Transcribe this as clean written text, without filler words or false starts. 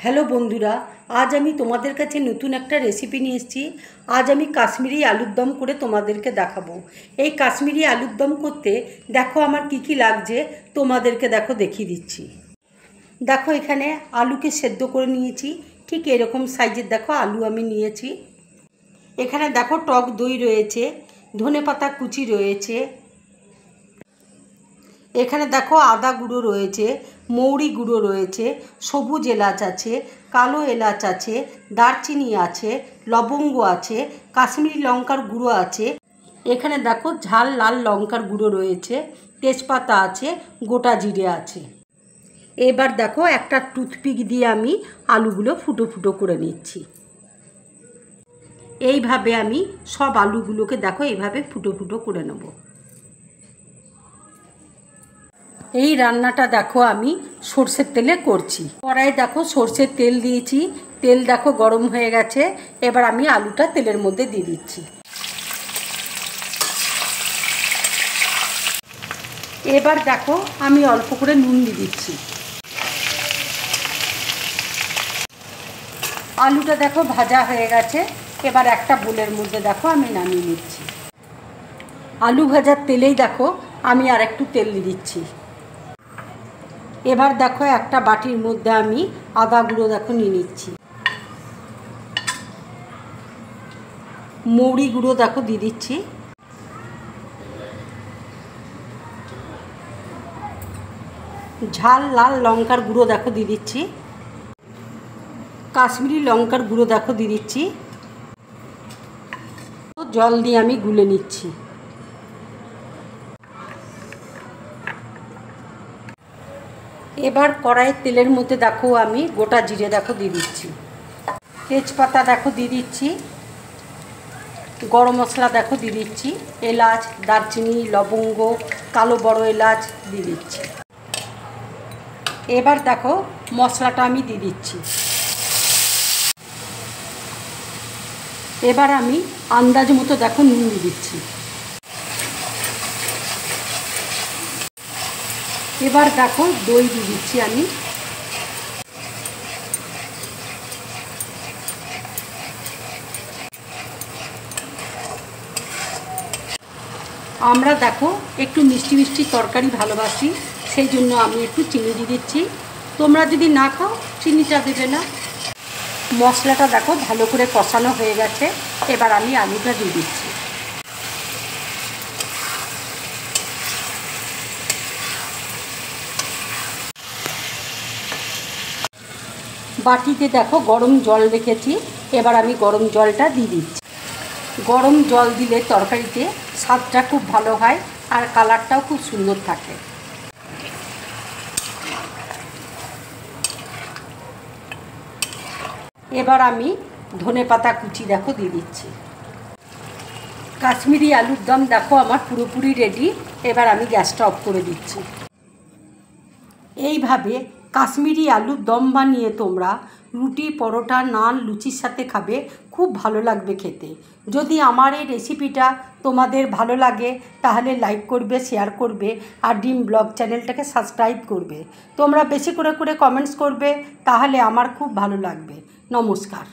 Hello বন্ধুরা, আজ আমি তোমাদের কাছে নতুন একটা রেসিপি নিয়ে এসেছি। আজ আমি কাশ্মীরি আলুর দম করে তোমাদেরকে দেখাবো। এই কাশ্মীরি আলুর দম করতে দেখো আমার কি কি লাগছে, তোমাদেরকে দেখিয়ে দিচ্ছি। দেখো এখানে আলুকে সেদ্ধ করে নিয়েছি, ঠিক এরকম সাইজের দেখো আলু আমি নিয়েছি। এখানে দেখো টক দই রয়েছে, ধনেপাতা কুচি রয়েছে, এখানে দেখো আদা গুঁড়ো রয়েছে, মৌরি গুঁড়ো রয়েছে, সবুজ এলাচ আছে, কালো এলাচ আছে, দারচিনি আছে, লবঙ্গ আছে, কাশ্মীরি লঙ্কার গুঁড়ো আছে, এখানে দেখো ঝাল লাল লঙ্কার গুঁড়ো রয়েছে, তেজপাতা আছে, গোটা জিরে আছে। এবার দেখো একটা টুথপিক দিয়ে আমি আলুগুলো ফুটো ফুটো করে নিচ্ছি। এইভাবে আমি সব আলুগুলোকে দেখো এইভাবে ফুটো ফুটো করে নেব। এই রান্নাটা দেখো আমি সর্ষের তেলে করছি। কড়াইয়ে দেখো সর্ষের তেল দিয়েছি, তেল দেখো গরম হয়ে গেছে। এবার আমি আলুটা তেলের মধ্যে দিয়ে দিচ্ছি। এবার দেখো আমি অল্প করে নুন দিয়ে দিচ্ছি। আলুটা দেখো ভাজা হয়ে গেছে। এবার একটা বোলের মধ্যে দেখো আমি নামিয়ে নিচ্ছি। আলু ভাজার তেলেই দেখো আমি আর একটু তেল দিয়ে দিচ্ছি। এবার দেখো একটা বাটির মধ্যে আমি আদা গুঁড়ো দেখো নিয়ে নিচ্ছি, মৌরি গুঁড়ো দেখো দিয়ে দিচ্ছি, ঝাল লাল লঙ্কার গুঁড়ো দেখো দিয়ে দিচ্ছি, কাশ্মীরি লঙ্কার গুঁড়ো দেখো দিয়ে দিচ্ছি। জল দিয়ে আমি গুলে নিচ্ছি। এবার কড়াইয়ের তেলের মধ্যে দেখো আমি গোটা জিরে দেখো দিয়ে দিচ্ছি, তেজপাতা দেখো দিয়ে দিচ্ছি, গরম মশলা দেখো দিয়ে দিচ্ছি, এলাচ দারচিনি লবঙ্গ কালো বড় এলাচ দিয়ে দিচ্ছি। এবার দেখো মশলাটা আমি দিয়ে দিচ্ছি। এবার আমি আন্দাজ মতো দেখো নুন দিয়ে দিচ্ছি। এবার দেখো দই দিয়ে দিচ্ছি আমি। আমরা দেখো একটু মিষ্টি মিষ্টি তরকারি ভালোবাসি, সেই জন্য আমি একটু চিনি দিয়ে দিচ্ছি। তোমরা যদি না খাও চিনিটা দেবে না। মশলাটা দেখো ভালো করে কষানো হয়ে গেছে। এবার আমি আলুটা দিয়ে দিচ্ছি। বাটিতে দেখো গরম জল রেখেছি, এবার আমি গরম জলটা দিয়ে দিচ্ছি। গরম জল দিলে তরকারিতে স্বাদটা খুব ভালো হয় আর কালারটাও খুব সুন্দর থাকে। এবার আমি ধনেপাতা কুচি দেখো দিয়ে দিচ্ছি। কাশ্মীরি আলুর দম দেখো আমার পুরোপুরি রেডি। এবার আমি গ্যাসটা অফ করে দিচ্ছি। এইভাবে কাশ্মীরি আলুর দম বানিয়ে তোমরা রুটি পরোটা নান লুচির সাথে খাবে, খুব ভালো লাগবে খেতে। যদি আমার এই রেসিপিটা তোমাদের ভালো লাগে তাহলে লাইক করবে, শেয়ার করবে আর ডিম ব্লগ চ্যানেলটাকে সাবস্ক্রাইব করবে। তোমরা বেশি করে কমেন্টস করবে, তাহলে আমার খুব ভালো লাগবে। নমস্কার।